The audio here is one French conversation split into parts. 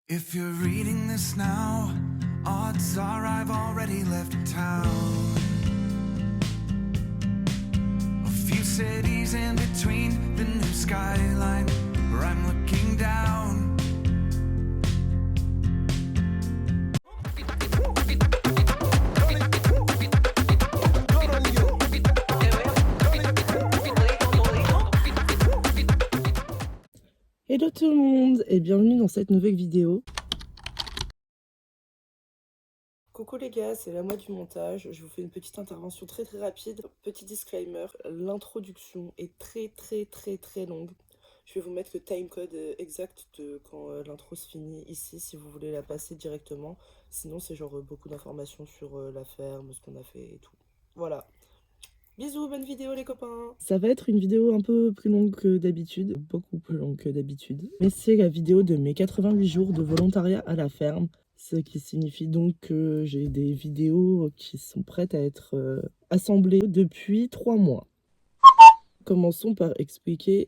If you're reading this now, odds are I've already left town. A few cities in between, the new skyline where I'm looking down. Hello tout le monde et bienvenue dans cette nouvelle vidéo. Coucou les gars, c'est la moi du montage. Je vous fais une petite intervention très rapide. Petit disclaimer, l'introduction est très longue. Je vais vous mettre le timecode exact de quand l'intro se finit ici si vous voulez la passer directement. Sinon c'est genre beaucoup d'informations sur la ferme, ce qu'on a fait et tout. Voilà. Bisous, bonne vidéo les copains. Ça va être une vidéo un peu plus longue que d'habitude, beaucoup plus longue que d'habitude. Mais c'est la vidéo de mes 88 jours de volontariat à la ferme. Ce qui signifie donc que j'ai des vidéos qui sont prêtes à être assemblées depuis 3 mois. Commençons par expliquer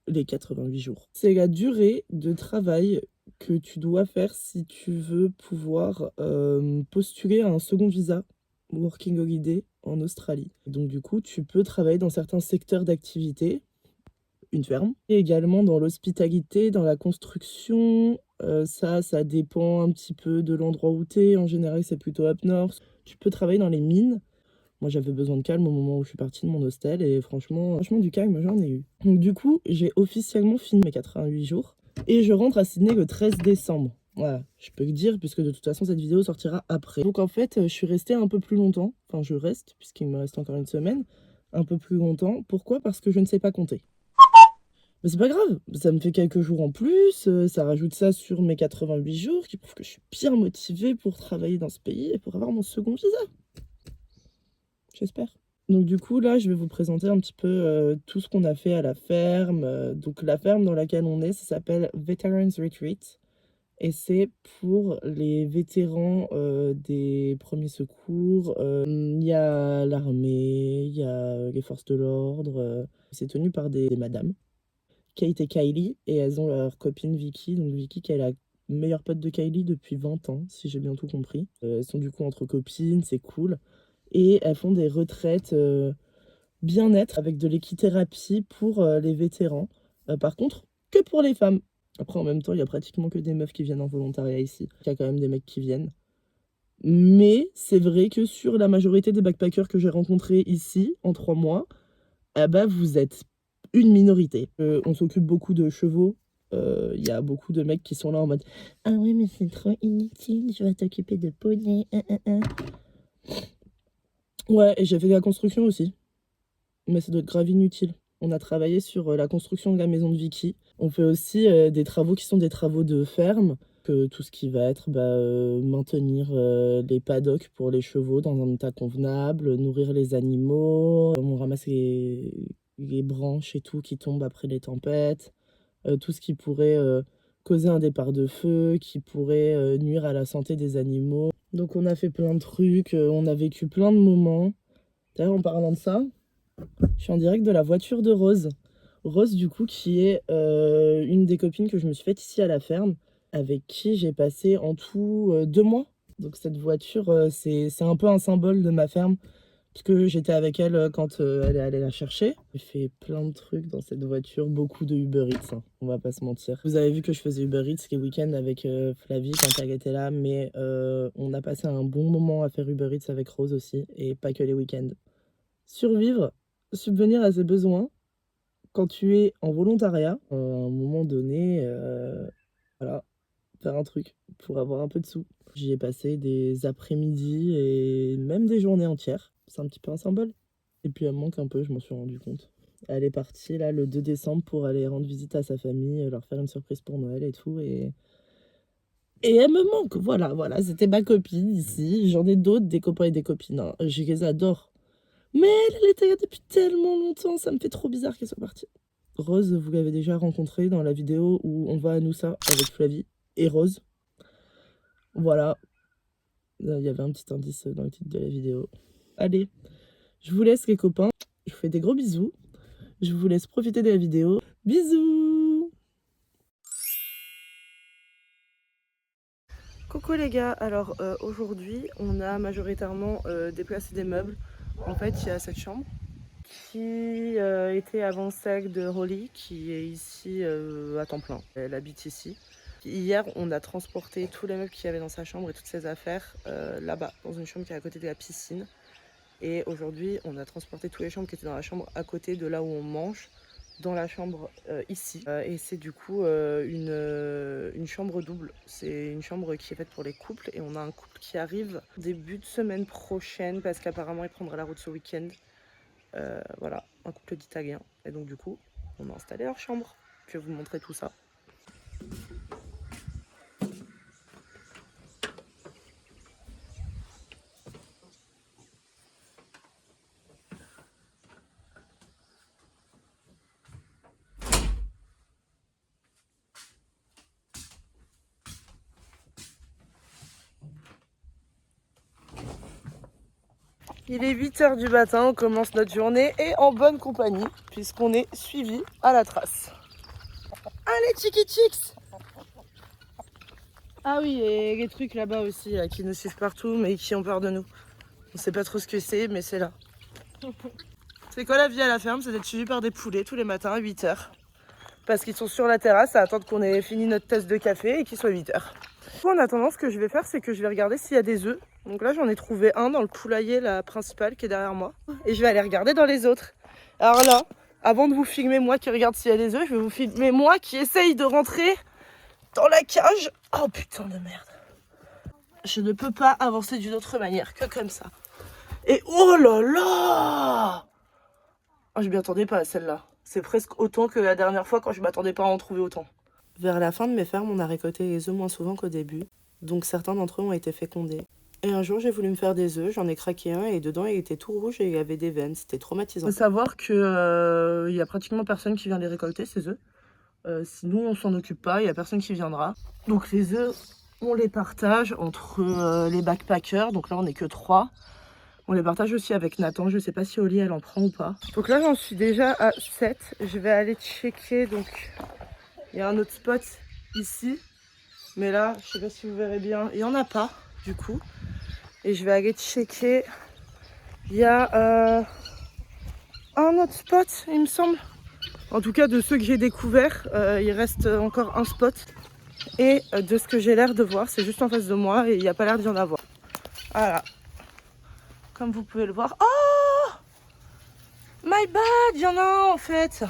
les 88 jours. C'est la durée de travail que tu dois faire si tu veux pouvoir postuler à un second visa Working Holiday en Australie. Donc du coup, tu peux travailler dans certains secteurs d'activité, une ferme, et également dans l'hospitalité, dans la construction. Ça dépend un petit peu de l'endroit où tu es. En général, c'est plutôt up north. Tu peux travailler dans les mines. Moi, j'avais besoin de calme au moment où je suis partie de mon hostel et franchement du calme, j'en ai eu. Donc du coup, j'ai officiellement fini mes 88 jours et je rentre à Sydney le 13 décembre. Voilà, je peux le dire puisque de toute façon, cette vidéo sortira après. Donc en fait, je suis restée un peu plus longtemps. Enfin, je reste puisqu'il me reste encore une semaine. Un peu plus longtemps. Pourquoi? Parce que je ne sais pas compter. Mais c'est pas grave, ça me fait quelques jours en plus, ça rajoute ça sur mes 88 jours qui prouve que je suis bien motivée pour travailler dans ce pays et pour avoir mon second visa. J'espère. Donc du coup, là, je vais vous présenter un petit peu tout ce qu'on a fait à la ferme. Donc la ferme dans laquelle on est, ça s'appelle Veterans Retreat. Et c'est pour les vétérans des premiers secours. Il y a l'armée, il y a les forces de l'ordre. C'est tenu par des madames, Kate et Kylie, et elles ont leur copine Vicky. Donc Vicky qui est la meilleure pote de Kylie depuis 20 ans, si j'ai bien tout compris. Elles sont du coup entre copines, c'est cool. Et elles font des retraites bien-être avec de l'équithérapie pour les vétérans. Par contre, que pour les femmes. Après, en même temps, il y a pratiquement que des meufs qui viennent en volontariat ici. Il y a quand même des mecs qui viennent. Mais c'est vrai que sur la majorité des backpackers que j'ai rencontrés ici, en 3 mois, ah bah, vous êtes une minorité. On s'occupe beaucoup de chevaux. Il y a beaucoup de mecs qui sont là en mode « Ah ouais, mais c'est trop inutile, je vais t'occuper de poney. » Ouais, et j'ai fait de la construction aussi. Mais ça doit être grave inutile. On a travaillé sur la construction de la maison de Vicky. On fait aussi des travaux qui sont des travaux de ferme. Tout ce qui va être maintenir les paddocks pour les chevaux dans un état convenable, nourrir les animaux. On ramasse les branches et tout qui tombent après les tempêtes. Tout ce qui pourrait causer un départ de feu, qui pourrait nuire à la santé des animaux. Donc on a fait plein de trucs, on a vécu plein de moments. D'ailleurs, en parlant de ça, je suis en direct de la voiture de Rose. Rose, du coup, qui est une des copines que je me suis faite ici à la ferme, avec qui j'ai passé en tout 2 mois. Donc cette voiture, c'est un peu un symbole de ma ferme, puisque j'étais avec elle quand elle est allée la chercher. J'ai fait plein de trucs dans cette voiture, beaucoup de Uber Eats, hein, on va pas se mentir. Vous avez vu que je faisais Uber Eats les week-ends avec Flavie quand elle était là, mais on a passé un bon moment à faire Uber Eats avec Rose aussi, et pas que les week-ends. Survivre, subvenir à ses besoins quand tu es en volontariat, à un moment donné, voilà, faire un truc pour avoir un peu de sous. J'y ai passé des après-midi et même des journées entières. C'est un petit peu un symbole. Et puis elle me manque un peu, je m'en suis rendu compte. Elle est partie là le 2 décembre pour aller rendre visite à sa famille, leur faire une surprise pour Noël et tout. Et elle me manque, voilà, c'était ma copine ici. J'en ai d'autres, des copains et des copines, hein. Je les adore. Mais elle était là depuis tellement longtemps, ça me fait trop bizarre qu'elle soit partie. Rose, vous l'avez déjà rencontrée dans la vidéo où on va à Noussa avec Flavie et Rose. Voilà, il y avait un petit indice dans le titre de la vidéo. Allez, je vous laisse les copains, je vous fais des gros bisous. Je vous laisse profiter de la vidéo. Bisous! Coucou les gars, alors aujourd'hui on a majoritairement déplacé des meubles. En fait il y a cette chambre qui était avant celle de Holly qui est ici à temps plein. Elle habite ici. Hier on a transporté tous les meubles qu'il y avait dans sa chambre et toutes ses affaires là-bas dans une chambre qui est à côté de la piscine. Et aujourd'hui on a transporté tous les chambres qui étaient dans la chambre à côté de là où on mange, dans la chambre ici. Et c'est du coup une chambre double. C'est une chambre qui est faite pour les couples et on a un couple qui arrive début de semaine prochaine parce qu'apparemment il prendra la route ce week-end. Voilà, un couple d'Italiens. Et donc du coup, on a installé leur chambre. Je vais vous montrer tout ça. Il est 8 h du matin, on commence notre journée et en bonne compagnie puisqu'on est suivi à la trace. Allez Chicky Chicks! Ah oui, et les trucs là-bas aussi là, qui nous suivent partout mais qui ont peur de nous. On sait pas trop ce que c'est mais c'est là. C'est quoi la vie à la ferme? C'est d'être suivi par des poulets tous les matins à 8 h. Parce qu'ils sont sur la terrasse à attendre qu'on ait fini notre tasse de café et qu'il soit 8 h. En attendant, ce que je vais faire, c'est que je vais regarder s'il y a des œufs. Donc là, j'en ai trouvé un dans le poulailler, la principale, qui est derrière moi. Et je vais aller regarder dans les autres. Alors là, avant de vous filmer moi qui regarde s'il y a des œufs, je vais vous filmer moi qui essaye de rentrer dans la cage. Oh putain de merde. Je ne peux pas avancer d'une autre manière que comme ça. Et oh là là! Oh, je m'y attendais pas à celle-là. C'est presque autant que la dernière fois quand je m'attendais pas à en trouver autant. Vers la fin de mes fermes, on a récolté les œufs moins souvent qu'au début, donc certains d'entre eux ont été fécondés. Et un jour, j'ai voulu me faire des œufs, j'en ai craqué un et dedans il était tout rouge et il y avait des veines, c'était traumatisant. Il faut savoir que y a pratiquement personne qui vient les récolter, ces œufs. Si nous on s'en occupe pas, il y a personne qui viendra. Donc les œufs, on les partage entre les backpackers, donc là on n'est que 3. On les partage aussi avec Nathan, je sais pas si Oli elle en prend ou pas. Donc là j'en suis déjà à 7, je vais aller checker donc... Il y a un autre spot ici, mais là, je sais pas si vous verrez bien, il n'y en a pas du coup. Et je vais aller checker. Il y a un autre spot, il me semble. En tout cas, de ceux que j'ai découverts, il reste encore un spot. Et de ce que j'ai l'air de voir, c'est juste en face de moi et il n'y a pas l'air d'y en avoir. Voilà. Comme vous pouvez le voir. Oh! My bad, il y en a un en fait.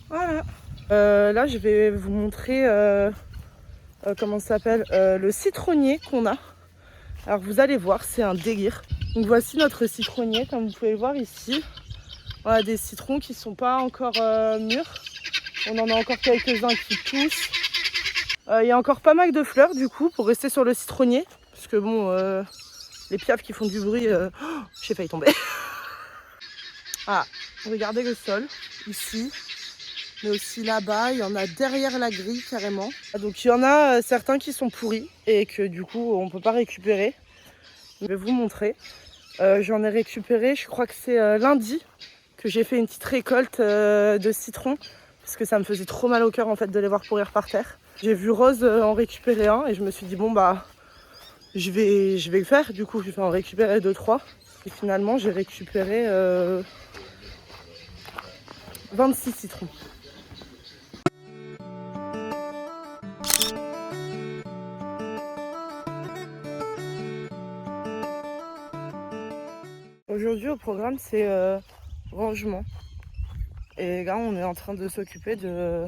Voilà. Là, je vais vous montrer comment ça s'appelle le citronnier qu'on a. Alors, vous allez voir, c'est un délire. Donc, voici notre citronnier, comme vous pouvez le voir ici. Voilà, des citrons qui ne sont pas encore mûrs. On en a encore quelques-uns qui poussent. Il y a encore pas mal de fleurs, du coup, pour rester sur le citronnier. Parce que bon, les piafs qui font du bruit, j'ai failli tomber. Ah, regardez le sol, ici. Mais aussi là-bas, il y en a derrière la grille carrément. Donc il y en a certains qui sont pourris et que du coup on ne peut pas récupérer. Je vais vous montrer. J'en ai récupéré, je crois que c'est lundi que j'ai fait une petite récolte de citrons. Parce que ça me faisait trop mal au cœur en fait de les voir pourrir par terre. J'ai vu Rose en récupérer un et je me suis dit bon bah je vais le faire. Du coup je vais en récupérer 2-3. Et finalement j'ai récupéré 26 citrons. Aujourd'hui au programme c'est rangement et là on est en train de s'occuper de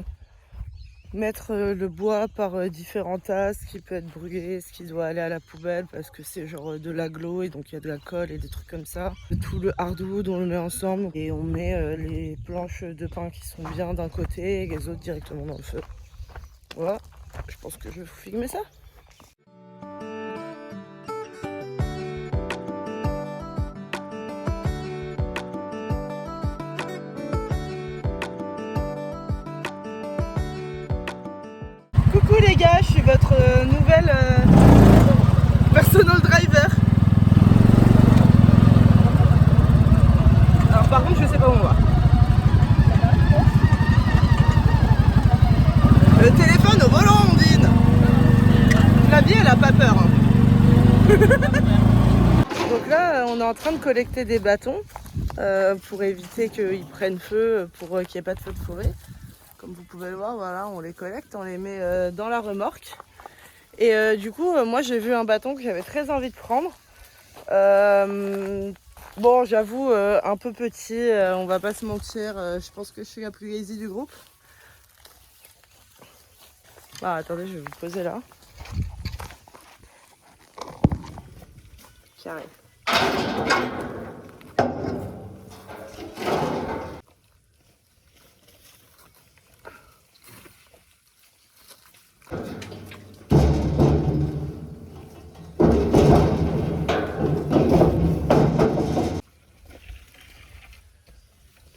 mettre le bois par différents tas, ce qui peut être brûlé, ce qui doit aller à la poubelle parce que c'est genre de l'agglo et donc il y a de la colle et des trucs comme ça. Tout le hardwood on le met ensemble et on met les planches de pin qui sont bien d'un côté et les autres directement dans le feu. Voilà, je pense que je vais vous filmer ça. Coucou les gars, je suis votre nouvelle personal driver. Alors par contre je sais pas où on va. Le téléphone au volant Ondine. Ma vie, elle a pas peur. Hein. Donc là, on est en train de collecter des bâtons pour éviter qu'ils prennent feu, pour qu'il n'y ait pas de feu de forêt. Comme vous pouvez le voir, voilà, on les collecte, on les met dans la remorque. Et du coup, moi j'ai vu un bâton que j'avais très envie de prendre. Bon, j'avoue, un peu petit, on va pas se mentir, je pense que je suis la plus lazy du groupe. Ah, attendez, je vais vous poser là. Carré.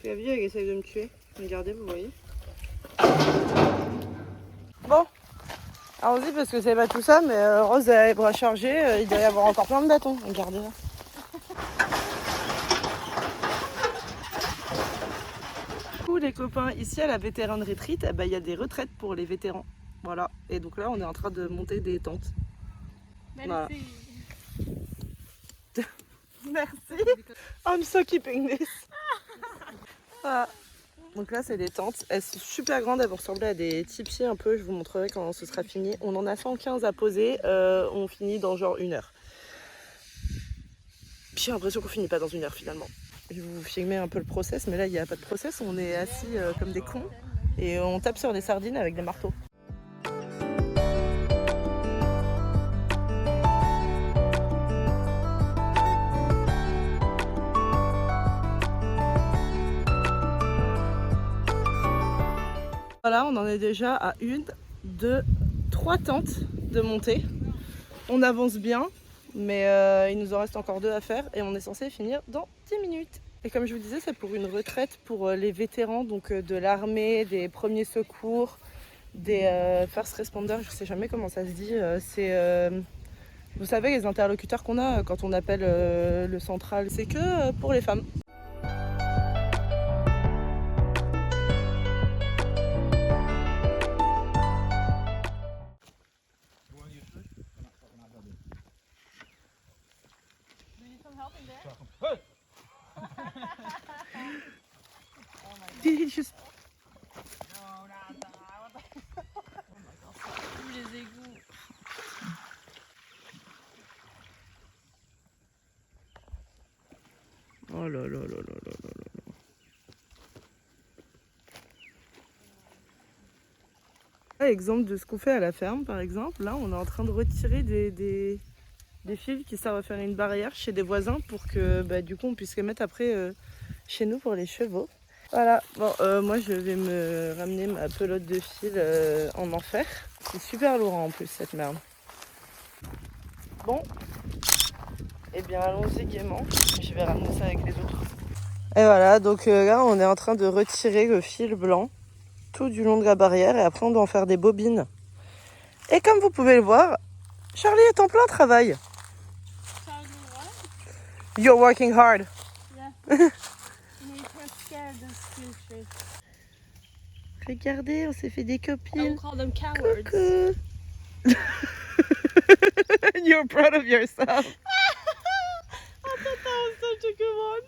La vie, elle essaye de me tuer. Regardez, vous voyez. Bon, allons-y parce que c'est pas tout ça, mais Rose a les bras chargés, il doit y avoir encore plein de bâtons. Regardez là. Du coup, les copains, ici à la Vétéran Retreat, eh ben, y a des retraites pour les vétérans. Voilà, et donc là, on est en train de monter des tentes. Voilà. Merci. I'm so keeping this. Voilà. Donc là, c'est des tentes. Elles sont super grandes, elles vont ressembler à des tipis un peu. Je vous montrerai quand ce sera fini. On en a 115 à poser. On finit dans genre 1 heure. J'ai l'impression qu'on finit pas dans 1 heure finalement. Je vais vous filmer un peu le process, mais là, il n'y a pas de process. On est assis comme des cons et on tape sur des sardines avec des marteaux. Voilà, on en est déjà à 1, 2, 3 tentes de montée. On avance bien, mais il nous en reste encore 2 à faire et on est censé finir dans 10 minutes. Et comme je vous disais, c'est pour une retraite pour les vétérans, donc de l'armée, des premiers secours, des first responders, je sais jamais comment ça se dit. Vous savez, les interlocuteurs qu'on a quand on appelle le central, c'est que pour les femmes. Just... les égouts. Oh là là là là là là là. Exemple de ce qu'on fait à la ferme, par exemple, là on est en train de retirer des fils qui servent à faire une barrière chez des voisins pour que du coup on puisse les mettre après chez nous pour les chevaux. Voilà, bon, moi je vais me ramener ma pelote de fil en enfer. C'est super lourd en plus cette merde. Bon, et bien allons-y gaiement, je vais ramener ça avec les autres. Et voilà, donc là on est en train de retirer le fil blanc tout du long de la barrière et après on doit en faire des bobines. Et comme vous pouvez le voir, Charlie est en plein travail. Charlie, what? You're working hard. Yeah. You can't scare those creatures. Regardez, on s'est fait des copines. Don't call them cowards. Coucou. You're proud of yourself. I thought that was such a good one.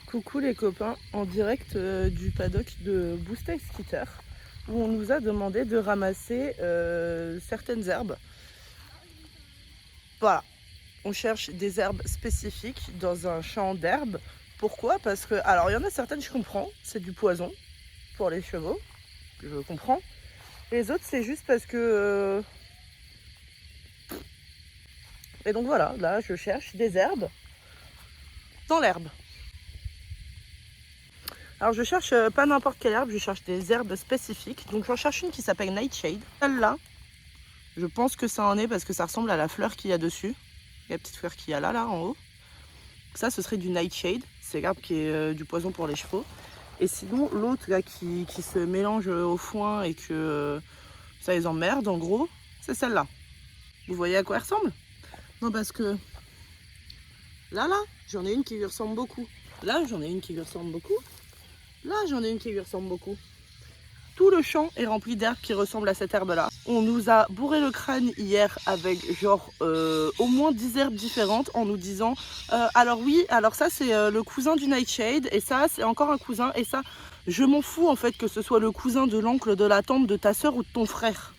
Coucou les copains, en direct du paddock de Boosted Skitter où on nous a demandé de ramasser certaines herbes. Voilà, on cherche des herbes spécifiques dans un champ d'herbes. Pourquoi? Parce que, alors il y en a certaines je comprends, c'est du poison pour les chevaux, je comprends. Les autres c'est juste parce que... Et donc voilà, là je cherche des herbes dans l'herbe. Alors je cherche pas n'importe quelle herbe, je cherche des herbes spécifiques. Donc j'en cherche une qui s'appelle Nightshade. Celle-là, je pense que ça en est parce que ça ressemble à la fleur qu'il y a dessus. La petite fleur qu'il y a là en haut. Ça, ce serait du Nightshade. C'est l'herbe qui est du poison pour les chevaux. Et sinon, l'autre là qui se mélange au foin et que ça les emmerde en gros, c'est celle-là. Vous voyez à quoi elle ressemble? Non, parce que là, j'en ai une qui lui ressemble beaucoup. Là, j'en ai une qui lui ressemble beaucoup. Là, j'en ai une qui lui ressemble beaucoup. Tout le champ est rempli d'herbes qui ressemblent à cette herbe-là. On nous a bourré le crâne hier avec genre au moins 10 herbes différentes en nous disant alors oui, alors ça c'est le cousin du Nightshade et ça c'est encore un cousin et ça, je m'en fous en fait que ce soit le cousin de l'oncle, de la tante, de ta soeur ou de ton frère.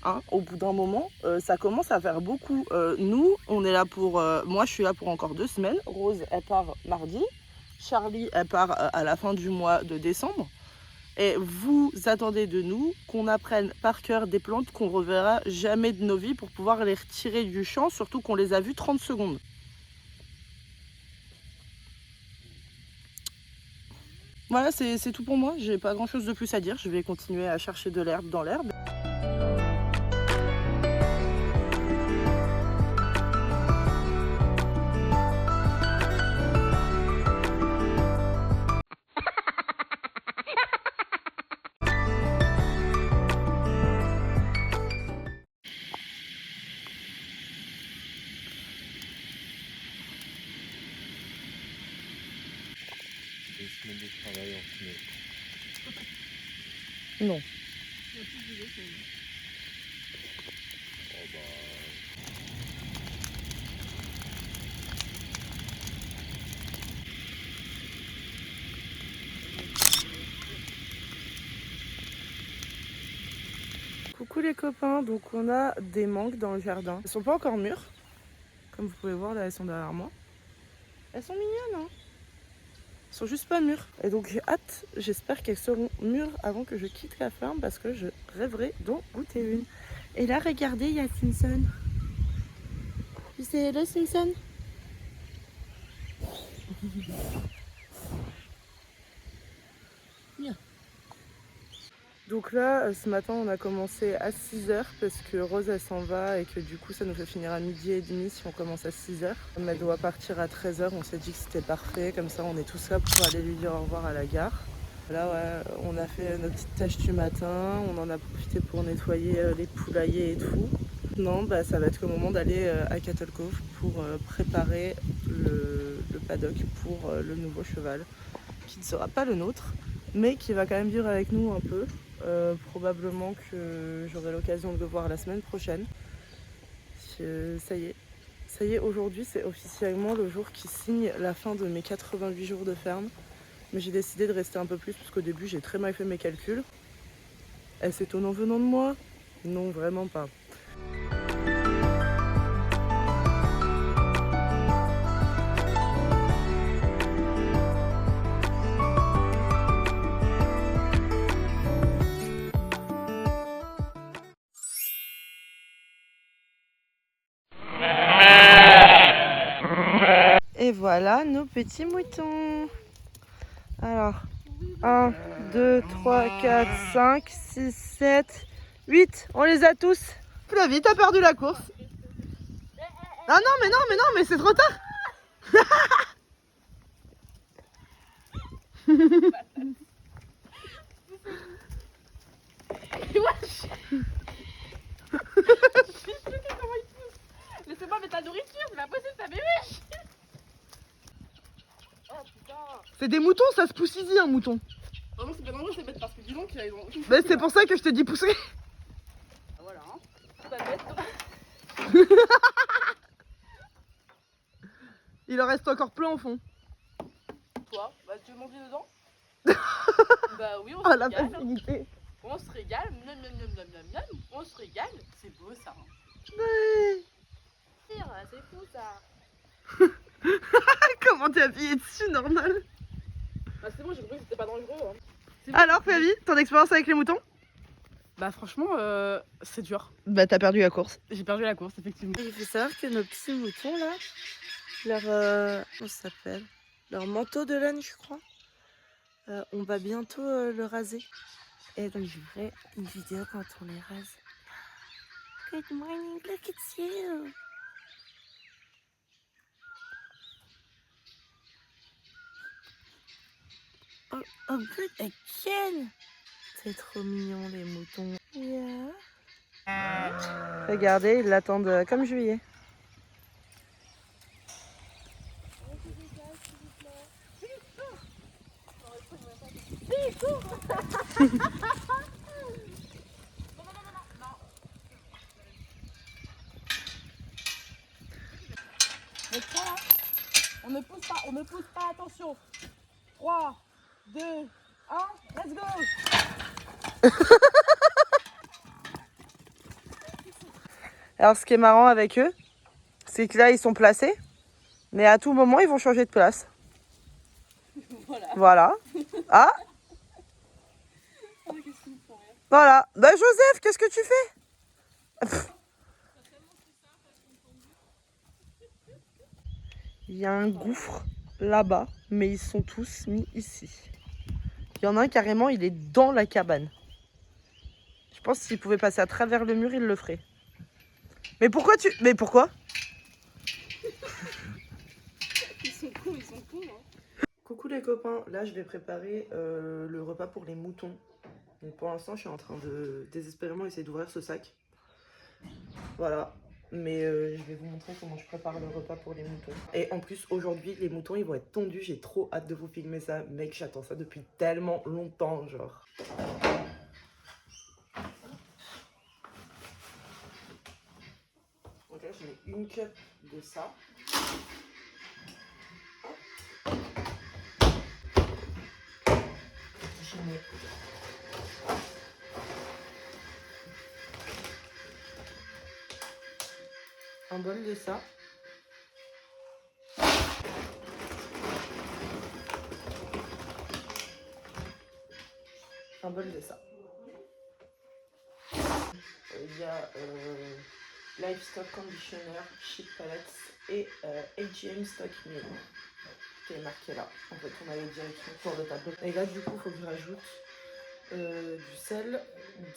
Hein, au bout d'un moment, ça commence à faire beaucoup. Nous, on est là pour... moi, je suis là pour encore 2 semaines. Rose, elle part mardi. Charlie, elle part à la fin du mois de décembre. Et vous attendez de nous qu'on apprenne par cœur des plantes qu'on reverra jamais de nos vies pour pouvoir les retirer du champ, surtout qu'on les a vues 30 secondes. Voilà, c'est tout pour moi. J'ai pas grand chose de plus à dire. Je vais continuer à chercher de l'herbe dans l'herbe. Des semaines de travail en fumée. Non. Oh bah... Coucou les copains, donc on a des mangues dans le jardin. Elles sont pas encore mûres. Comme vous pouvez voir là, elles sont derrière moi. Elles sont mignonnes, hein. Elles sont juste pas mûres. Et donc j'ai hâte, j'espère qu'elles seront mûres avant que je quitte la ferme parce que je rêverai d'en goûter une. Et là, regardez, il y a Simpson. C'est le Simpson. Donc là, ce matin, on a commencé à 6h parce que Rose, elle s'en va et que du coup, ça nous fait finir à 12h30 si on commence à 6h. Mais elle doit partir à 13h, on s'est dit que c'était parfait, comme ça on est tous là pour aller lui dire au revoir à la gare. Là, ouais, on a fait nos petites tâches du matin, on en a profité pour nettoyer les poulaillers et tout. Non, bah, ça va être le moment d'aller à Cattle Cove pour préparer le paddock pour le nouveau cheval, qui ne sera pas le nôtre, mais qui va quand même vivre avec nous un peu. Probablement que j'aurai l'occasion de le voir la semaine prochaine. Ça y est, aujourd'hui c'est officiellement le jour qui signe la fin de mes 88 jours de ferme. Mais j'ai décidé de rester un peu plus parce qu'au début j'ai très mal fait mes calculs. Est-ce étonnant venant de moi? Non, vraiment pas. Et voilà nos petits moutons. Alors, 1, 2, 3, 4, 5, 6, 7, 8. On les a tous. Flavie, t'as perdu la course. Ah non, mais c'est trop tard. Laissez-moi mettre ta nourriture, c'est pas possible, ça bébé. Oh putain. C'est des moutons, ça se pousse easy un mouton. Vraiment, c'est bien normal, c'est bête parce que dis donc, ils ont. Bah, c'est pour ça que je te dis pousser. Voilà, hein. C'est pas bête. Il en reste encore plein au fond. Toi, bah tu veux manger dedans? Bah oui, on Oh se la régale. facilité. On se régale, miam miam miam miam miam miam. On se régale, c'est beau ça. Ouais. C'est fou ça. Comment t'es appuyé dessus, normal. Bah c'est bon, j'ai compris que c'était pas dangereux. Hein. Alors Flavie, ton expérience avec les moutons? Bah franchement, c'est dur. Bah t'as perdu la course. J'ai perdu la course, effectivement. Il faut savoir que nos petits moutons là, leur comment ça s'appelle, leur manteau de laine je crois, on va bientôt le raser. Et donc je ferai une vidéo quand on les rase. Good morning, look at you. Oh, good again. C'est trop mignon les moutons. Yeah. Regardez, ils l'attendent comme juillet. On ne pousse pas, attention. 3, 2, 1, let's go. Alors, ce qui est marrant avec eux, c'est que là, ils sont placés, mais à tout moment, ils vont changer de place. Voilà. Ah. Voilà. Bah, Joseph, qu'est-ce que tu fais? Pff. Il y a un gouffre là-bas, mais ils sont tous mis ici. Il y en a un carrément, il est dans la cabane. Je pense que s'il pouvait passer à travers le mur, il le ferait. Mais pourquoi tu... Mais pourquoi? Ils sont cons, hein. Coucou les copains, là je vais préparer le repas pour les moutons. Donc pour l'instant je suis en train de désespérément essayer d'ouvrir ce sac. Voilà, mais je vais vous montrer comment je prépare le repas pour les moutons. Et en plus aujourd'hui les moutons ils vont être tondus, j'ai trop hâte de vous filmer ça. Mec, j'attends ça depuis tellement longtemps genre. Donc là je mets une cup de ça. Je mets un bol de ça. Un bol de ça. Il y a Livestock Conditioner, Sheep Pellets et AGM Stock Meal qui est marqué là. En fait, on a les directions sur le tableau. Et là, du coup, il faut que je rajoute du sel,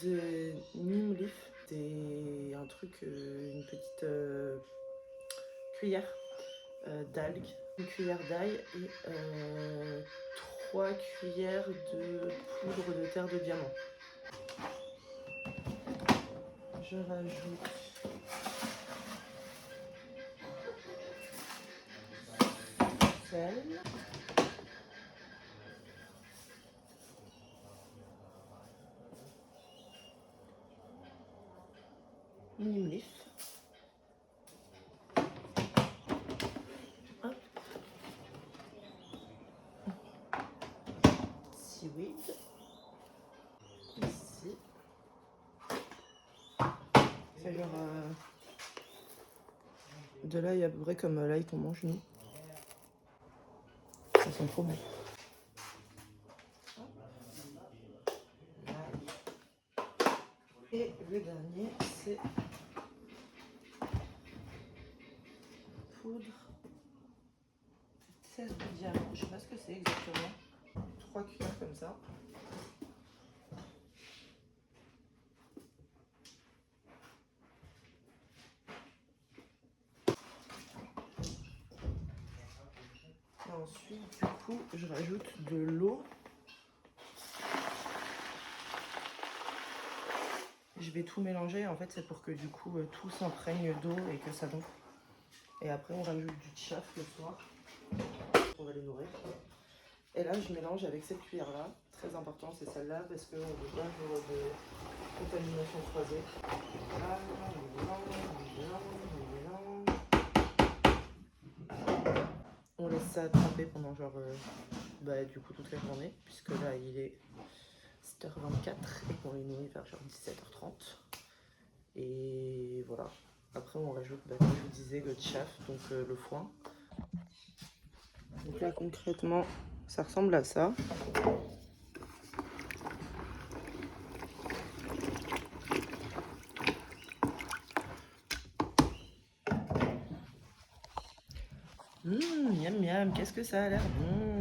de neem leaf, un truc, une petite cuillère d'algues, une cuillère d'ail et 3 cuillères de poudre de terre de diamant. Je rajoute sel. Neem leaf. Hop. Seaweed. Ici. C'est genre de l'ail à peu près comme l'ail qu'on mange nous. Ça sent trop bon. Et le dernier, c'est poudre de terre de diamant. Je sais pas ce que c'est exactement. 3 cuillères comme ça. Et ensuite, du coup, je rajoute de l'eau. Je vais tout mélanger, en fait c'est pour que du coup tout s'imprègne d'eau et que ça gonfle. Et après on rajoute du tchaf le soir. On va les nourrir. Et là je mélange avec cette cuillère là. Très important c'est celle-là parce qu'on ne veut pas avoir de contamination croisée. Là, on laisse ça tremper pendant genre du coup toute la journée. Puisque là il est 7h24 et qu'on les nourrit vers genre 17h30. Et voilà. Après on rajoute, comme je vous disais, le tchaf, donc le foin. Donc là concrètement, ça ressemble à ça. Miam miam, qu'est-ce que ça a l'air bon.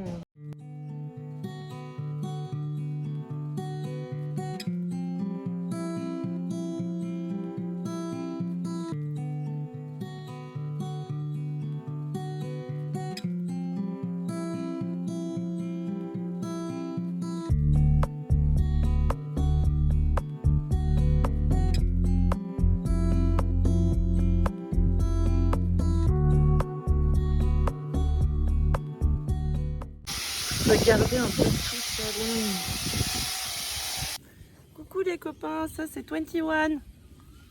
Regardez un peu tout ça. Coucou les copains, ça c'est 21.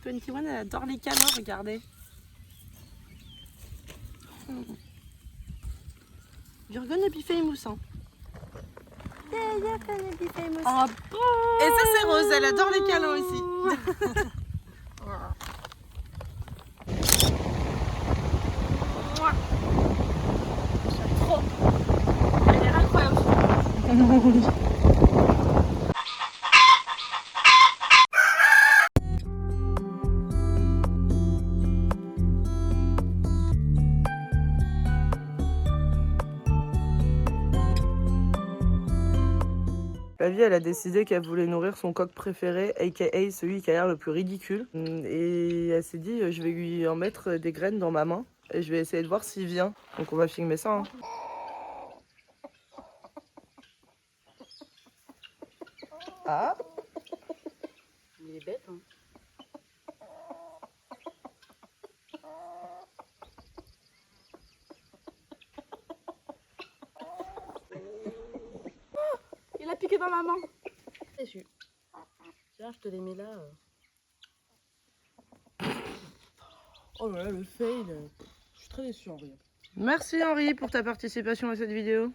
21, elle adore les câlins, regardez. You're gonna be famous, hein. Yeah, you're gonna be famous. Oh, Et ça c'est Rose, elle adore les câlins aussi. trop. Elle est incroyable. La vie, elle a décidé qu'elle voulait nourrir son coq préféré, aka celui qui a l'air le plus ridicule. Et elle s'est dit, je vais lui en mettre des graines dans ma main et je vais essayer de voir s'il vient. Donc on va filmer ça. Hein. Ah, Il est bête, hein. Il a piqué dans ma main. Déçu. Tiens, je te les mets là. oh là là, le fail. Je suis très déçue Henri. Merci Henri pour ta participation à cette vidéo.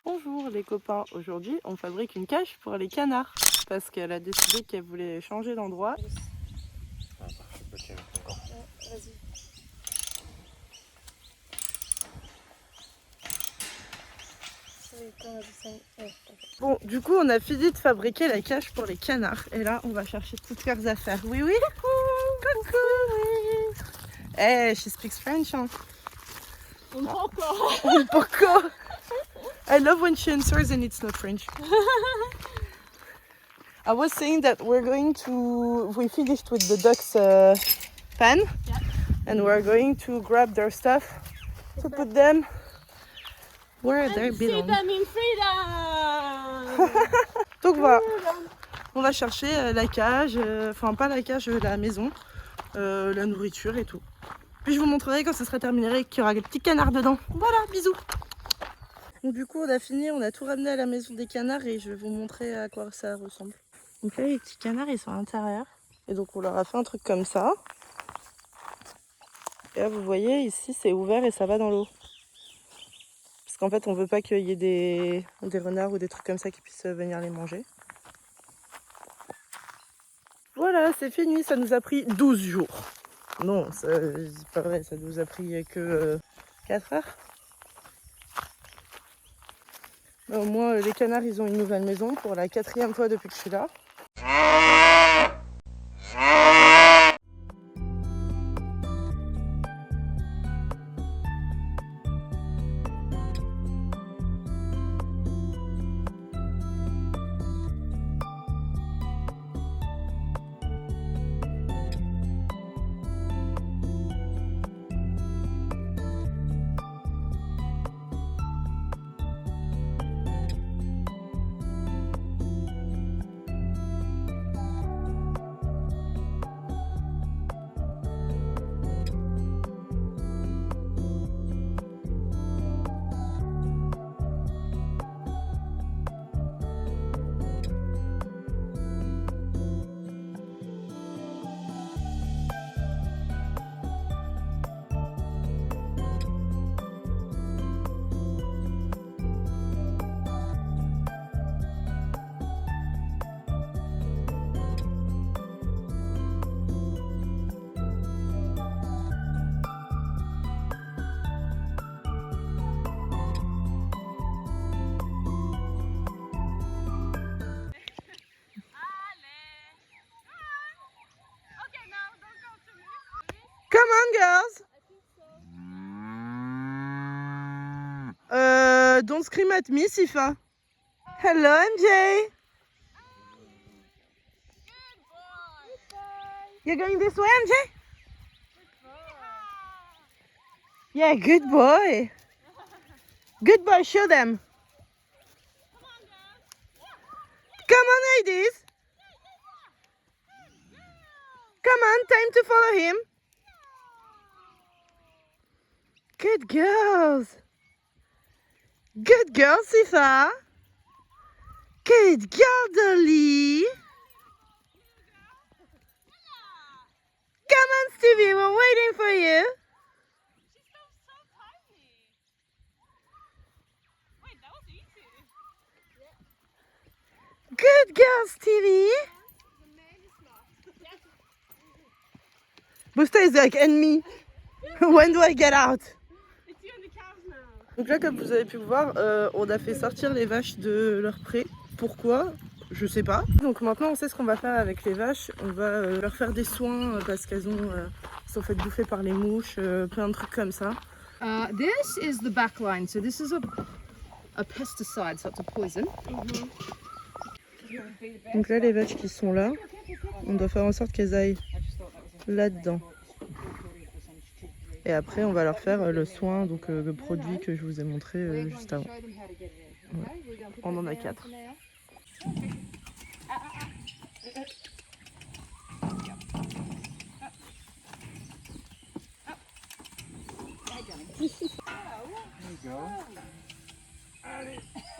Bonjour les copains, aujourd'hui on fabrique une cage pour les canards parce qu'elle a décidé qu'elle voulait changer d'endroit. Vas-y. Bon, du coup on a fini de fabriquer la cage pour les canards et là on va chercher toutes leurs affaires. Oui oui. Coucou. Hey, she speaks French. Hein. Un poco. Un poco. I love when she answers and it's not French. I was saying that we finished with the ducks pen, and we're going to grab their stuff to put them where they See belong. them in freedom. Donc on va chercher la cage, enfin pas la cage, la maison, la nourriture et tout. Puis je vous montrerai quand ce sera terminé qu'il y aura des petits canards dedans. Voilà, bisous. Donc du coup on a fini, on a tout ramené à la maison des canards et je vais vous montrer à quoi ça ressemble. Donc là les petits canards ils sont à l'intérieur. Et donc on leur a fait un truc comme ça. Et là vous voyez ici c'est ouvert et ça va dans l'eau. Parce qu'en fait on veut pas qu'il y ait des renards ou des trucs comme ça qui puissent venir les manger. Voilà c'est fini, ça nous a pris 12 jours. Non c'est pas vrai, ça nous a pris que 4 heures. Au moins, les canards, ils ont une nouvelle maison pour la 4e fois depuis que je suis là. Come on, girls. Don't scream at me, Sifa. Hello, MJ. You're going this way, MJ? Yeah, good boy. Good boy, show them. Come on, ladies. Come on, time to follow him. Good girls. Good girl, Sifa. Good girl, Dolly. Come on, Stevie, we're waiting for you. She's so tiny. Wait, that was easy. Good girl, Stevie. Busta is like, and me. When do I get out? It's you and the cows now. Donc là, comme vous avez pu le voir, on a fait sortir les vaches de leur pré. Pourquoi? Je sais pas. Donc maintenant, on sait ce qu'on va faire avec les vaches. On va leur faire des soins parce qu'elles sont faites bouffer par les mouches, plein de trucs comme ça. This is the back line. So this is a pesticide, so it's a poison. Donc là, les vaches qui sont là, on doit faire en sorte qu'elles aillent là-dedans. Et après, on va leur faire le soin, donc le produit que je vous ai montré juste avant. Ouais. On en a 4.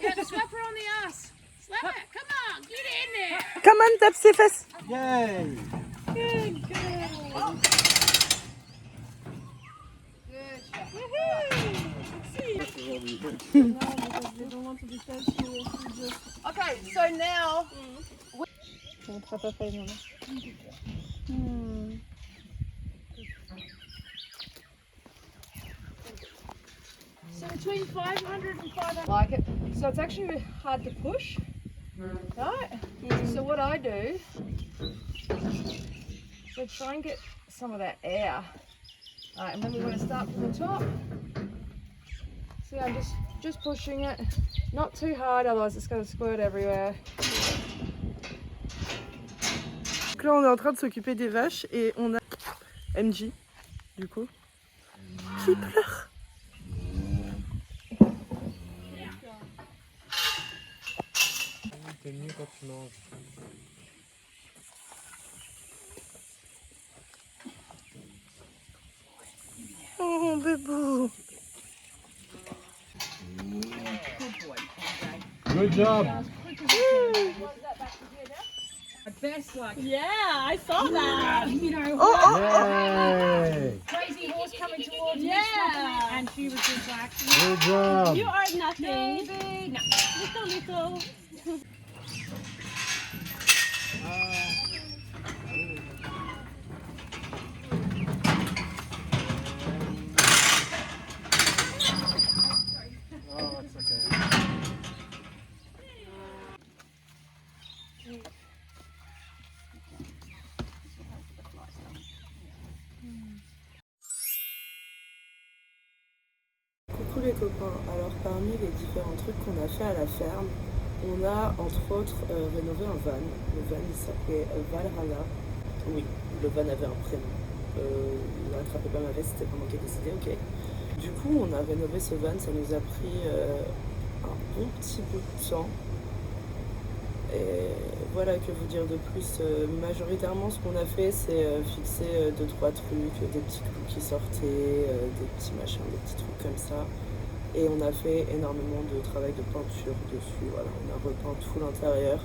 Yeah, just slap her on the ass. Slap it. Come on, get in there. Come on, tape ses fesses. Yay! Good girl. Okay, so now On fera pas faire, maman. so between 500 and 500. Like it. So it's actually hard to push, right? So what I do, so try and get some of that air. Alright, and then we're going to start from the top. See, I'm just pushing it, not too hard, otherwise it's going to squirt everywhere. Donc là, on est en train de s'occuper des vaches et on a MJ, du coup, qui pleure. C'est mieux quand tu manges. Oh, bébou. Good job! Best like Yeah, I saw that. you know, Yay! crazy horse coming towards me, Yeah. stopping it, and she was just like, Good job! You are nothing. maybe no. Little. Oh, it's okay. Coucou les copains, alors parmi les différents trucs qu'on a fait à la ferme, on a entre autres rénové un van. Le van il s'appelait Valhalla. Oui, le van avait un prénom. N'attrapez pas ma veste, c'était pas moi qui ai décidé, ok. Du coup on a rénové ce van, ça nous a pris un bon petit bout de temps. Et voilà, que vous dire de plus. Majoritairement ce qu'on a fait c'est fixer 2-3 trucs, des petits clous qui sortaient, des petits machins, des petits trucs comme ça. Et on a fait énormément de travail de peinture dessus, voilà, on a repeint tout l'intérieur.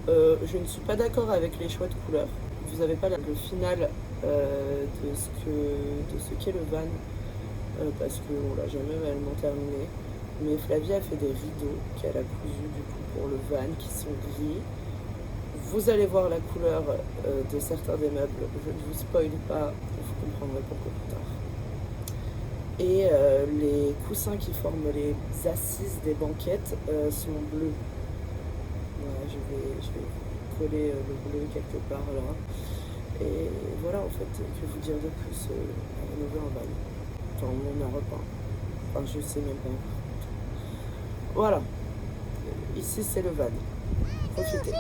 Je ne suis pas d'accord avec les choix de couleurs. Vous n'avez pas le final de ce qu'est le van, parce qu'on l'a jamais réellement terminé. Mais Flavie a fait des rideaux qu'elle a cousus du coup pour le van qui sont gris. Vous allez voir la couleur de certains des meubles, je ne vous spoil pas, vous comprendrez pourquoi plus tard. Et les coussins qui forment les assises des banquettes sont bleus. Voilà, je vais coller le bleu quelque part là. Et voilà, en fait, que vous dire de plus, on a rénové un van. Enfin, on a repeint. Enfin, je sais même pas. Voilà. Ici, c'est le van. Profitez.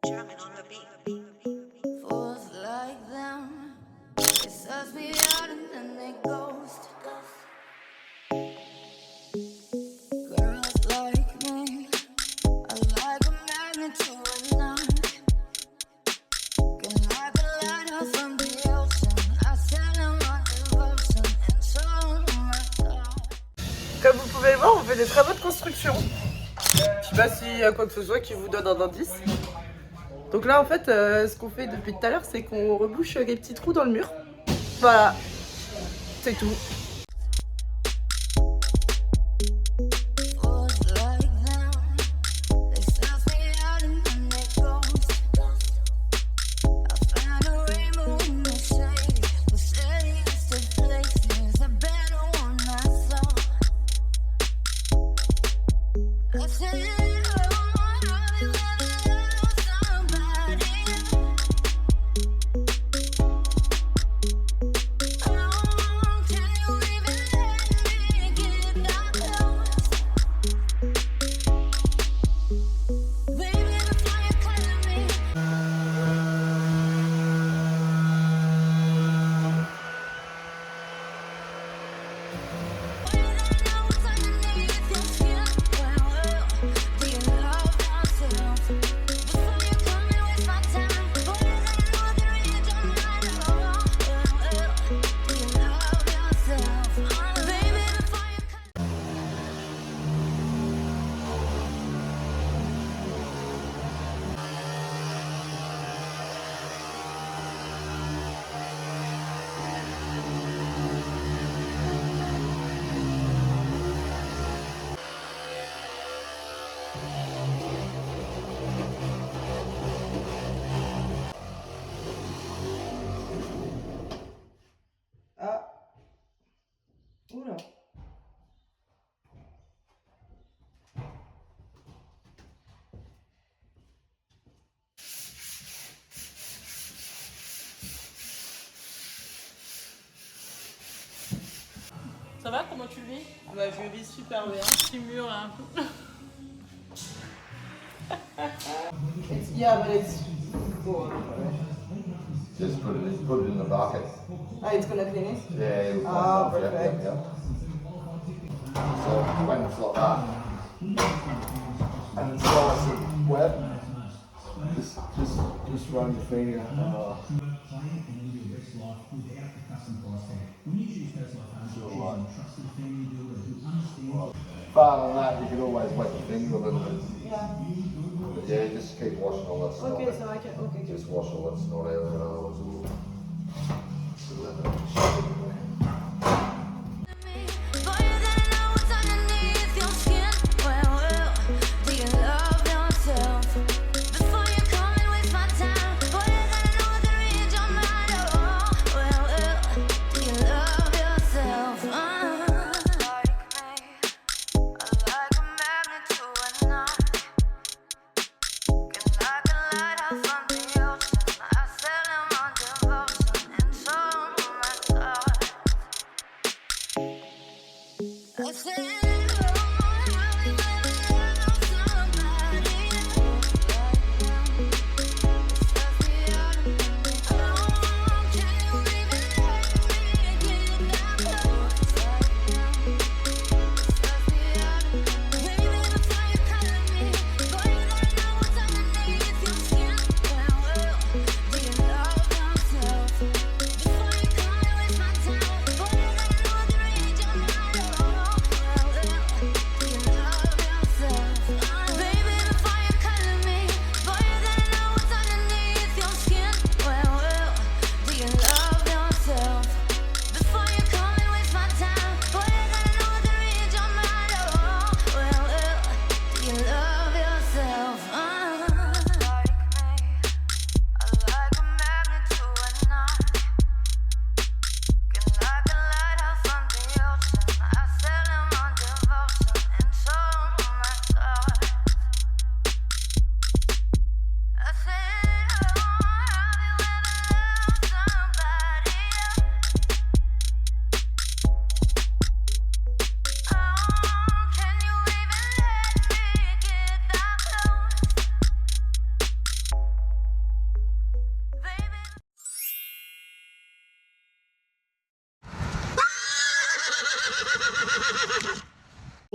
Jamming on the beat. Fools like them, it sucks me out and then they ghost. Girls like me, I like a magnet to a knife. Can like a lighthouse from the ocean. I sell them on devotion and so my God. Comme vous pouvez le voir, on fait des travaux de construction. Je sais pas s'il y a quoi que ce soit qui vous donne un indice. Donc là en fait ce qu'on fait depuis tout à l'heure c'est qu'on rebouche les petits trous dans le mur. Voilà, c'est tout. Fools like them, they suck me out and then they ghost. I found a rainbow in the shade, the shadiest of places, a better one I saw. I said, oh, my heart is gonna lose somebody. Oh, can you even let me get that lost? Baby, before you cut me. Ah. Oula. Ça va, comment tu le vis? Bah je le vis super bien. Petit mur un peu. Yeah, but it's... Just put it in the bucket. Ah, it's gonna clean it? Yeah, you'll find Ah, it off, perfect. yeah. So when it's like that, and it's nice and wet, just run your finger. Far than that, you can always wet your finger a little bit. But yeah, just keep washing all that snot. Okay, so I can... Okay, good. Just wash all that snot out, and otherwise it will. Boy, you gotta know what's underneath your skin. Well, do you love yourself? Before you come and waste my time. Boy, you gotta know what to read your mind. Oh, well, do you love yourself? Like me, I like a magnet to a knife. Can like a lighthouse on the ocean. I sell them on devotion and so my God.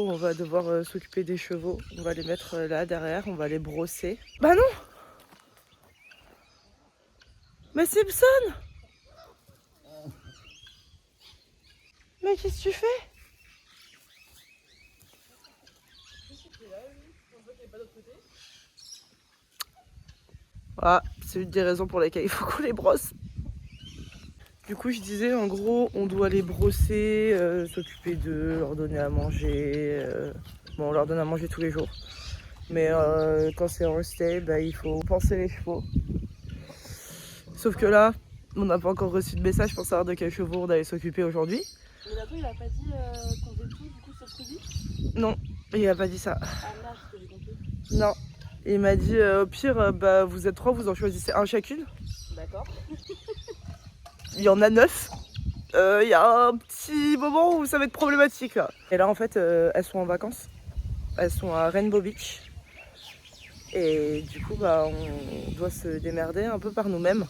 On va devoir s'occuper des chevaux. On va les mettre là derrière, on va les brosser. Bah non! Mais Simpson! Mais qu'est-ce que tu fais? Ah, c'est une des raisons pour lesquelles il faut qu'on les brosse. Du coup, je disais, en gros, on doit les brosser, s'occuper d'eux, leur donner à manger. Bon, on leur donne à manger tous les jours. Mais quand c'est horse day, bah, il faut penser les chevaux. Sauf que là, on n'a pas encore reçu de message pour savoir de quels chevaux on allait s'occuper aujourd'hui. Mais là-bas, il a pas dit qu'on faisait tout, du coup, sauf Ruby. Non, il a pas dit ça. Ah, là, ce que j'ai compris. Non. Il m'a dit, au pire, bah, vous êtes 3, vous en choisissez un chacune. D'accord. Il y en a 9. Il y a un petit moment où ça va être problématique là. Et là en fait elles sont en vacances. Elles sont à Rainbow Beach. Et du coup bah on doit se démerder un peu par nous-mêmes.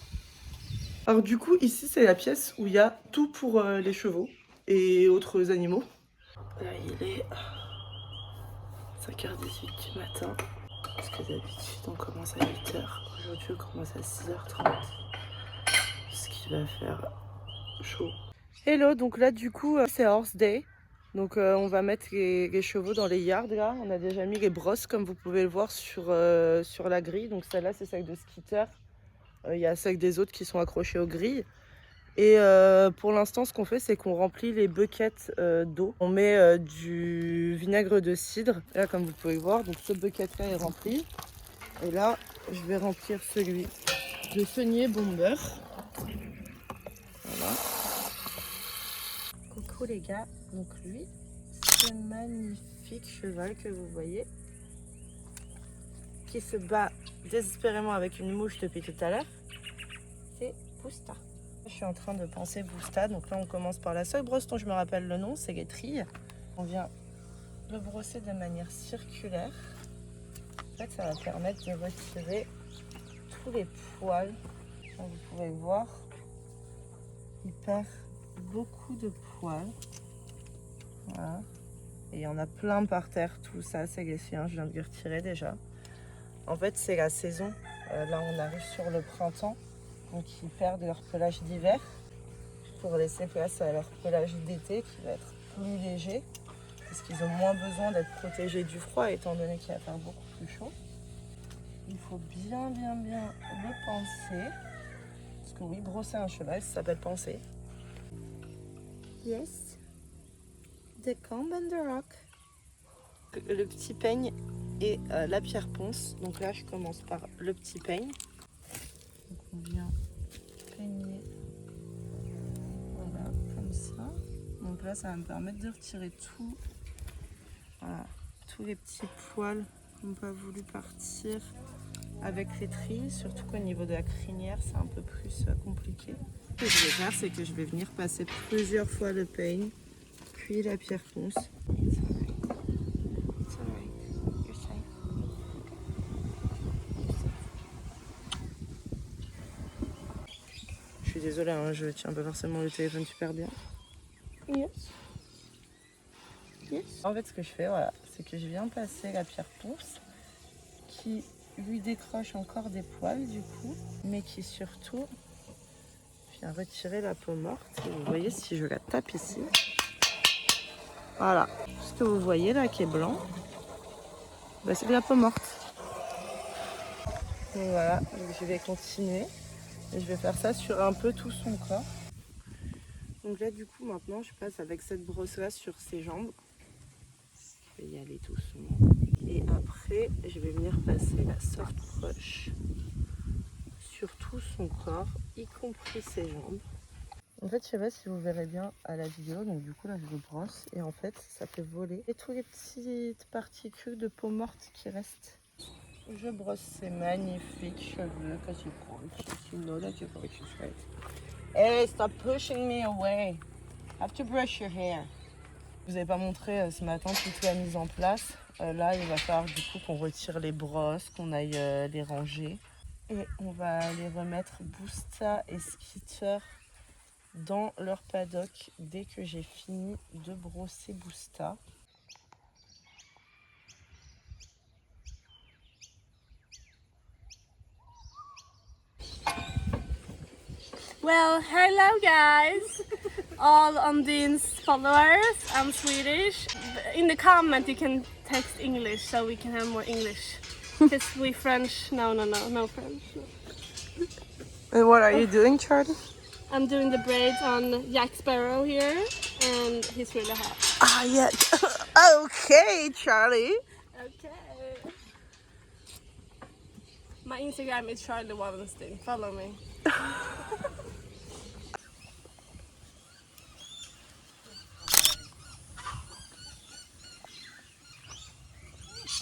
Alors du coup ici c'est la pièce où il y a tout pour les chevaux et autres animaux. Là il est 5h18 du matin. Parce que d'habitude on commence à 8h. Aujourd'hui on commence à 6h30. Ce qui va faire chaud. Hello, donc là du coup c'est horse day. Donc on va mettre les chevaux dans les yards là. On a déjà mis les brosses comme vous pouvez le voir sur la grille. Donc celle-là c'est celle de Skitter. Il y a celle des autres qui sont accrochées aux grilles. Et pour l'instant ce qu'on fait c'est qu'on remplit les buckets d'eau. On met du vinaigre de cidre. Là comme vous pouvez voir, donc ce bucket là est rempli. Et là je vais remplir celui de Saunier Bomber. Voilà. Coucou les gars, donc lui, ce magnifique cheval que vous voyez, qui se bat désespérément avec une mouche depuis tout à l'heure, c'est Boosta. Je suis en train de penser Boosta, donc là on commence par la seule brosse dont je me rappelle le nom, c'est les trilles. On vient le brosser de manière circulaire. En fait ça va permettre de retirer tous les poils, comme vous pouvez voir. Il perd beaucoup de poils. Voilà. Et il y en a plein par terre. Tout ça, c'est les siens. Je viens de les retirer déjà. En fait, c'est la saison. Là, on arrive sur le printemps. Donc, ils perdent leur pelage d'hiver pour laisser place à leur pelage d'été qui va être plus léger. Parce qu'ils ont moins besoin d'être protégés du froid étant donné qu'il va faire beaucoup plus chaud. Il faut bien le panser. Parce que oui, brosser un cheval, ça s'appelle panser. Yes. The comb and the rock. Le petit peigne et la pierre ponce. Donc là, je commence par le petit peigne. Donc on vient peigner. Voilà, comme ça. Donc là, ça va me permettre de retirer tout. Voilà, tous les petits poils qui n'ont pas voulu partir avec les trilles, surtout qu'au niveau de la crinière c'est un peu plus compliqué. Ce que je vais faire c'est que je vais venir passer plusieurs fois le peigne, puis la pierre ponce. Je suis désolée, hein, je tiens pas forcément le téléphone super bien. Yes. Yes. En fait ce que je fais voilà, c'est que je viens passer la pierre ponce qui lui décroche encore des poils du coup, mais qui surtout vient retirer la peau morte. Et vous voyez si je la tape ici, voilà, ce que vous voyez là qui est blanc, bah, c'est de la peau morte. Donc voilà, donc je vais continuer et je vais faire ça sur un peu tout son corps. Donc là du coup maintenant je passe avec cette brosse là sur ses jambes. Je vais y aller doucement. Et après, je vais venir passer la soft brush sur tout son corps, y compris ses jambes. En fait, je sais pas si vous verrez bien à la vidéo, donc du coup là je le brosse et en fait ça fait voler et toutes les petites particules de peau morte qui restent. Je brosse ces magnifiques cheveux que tu branches. You know that you're going to straight. Hey, stop pushing me away. I have to brush your hair. Je vous avais pas montré ce matin toute la mise en place. Là, il va falloir du coup qu'on retire les brosses, qu'on aille les ranger. Et on va les remettre Boosta et Skitter dans leur paddock dès que j'ai fini de brosser Boosta. Well, hello guys, all Undines followers. I'm Swedish. In the comment you can text English so we can have more English. Because we French, no French. And what are you doing, Charlie? I'm doing the braids on Jack Sparrow here, and he's really hot. Ah, yeah. Okay, Charlie. Okay. My Instagram is Charlie Wallenstein. Follow me.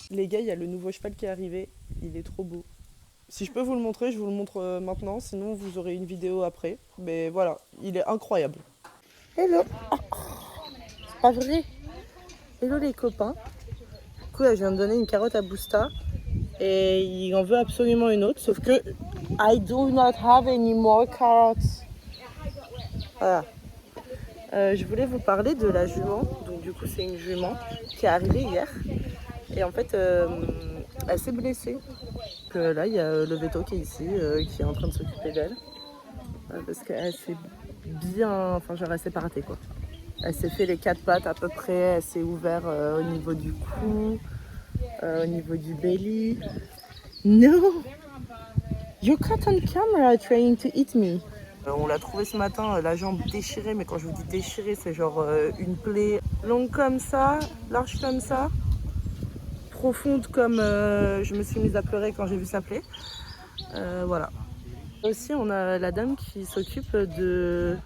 Les gars, il y a le nouveau cheval qui est arrivé. Il est trop beau. Si je peux vous le montrer, je vous le montre maintenant. Sinon, vous aurez une vidéo après. Mais voilà, il est incroyable. Hello. C'est pas vrai. Hello les copains. Du coup, là, je viens de donner une carotte à Busta. Et il en veut absolument une autre. Sauf que I do not have any more carrots. Voilà. Je voulais vous parler de la jument. Donc du coup, c'est une jument qui est arrivée hier. Et en fait, elle s'est blessée. Donc, là, il y a le veto qui est ici, qui est en train de s'occuper d'elle. Parce qu'elle s'est bien... Enfin, genre, elle s'est pas ratée, quoi. Elle s'est fait les 4 pattes à peu près. Elle s'est ouverte au niveau du cou, au niveau du belly. No! You caught on camera trying to eat me. On l'a trouvé ce matin, la jambe déchirée. Mais quand je vous dis déchirée, c'est genre une plaie longue comme ça, large comme ça. Profonde comme je me suis mise à pleurer quand j'ai vu sa plaie. Voilà. Aussi, on a la dame qui s'occupe des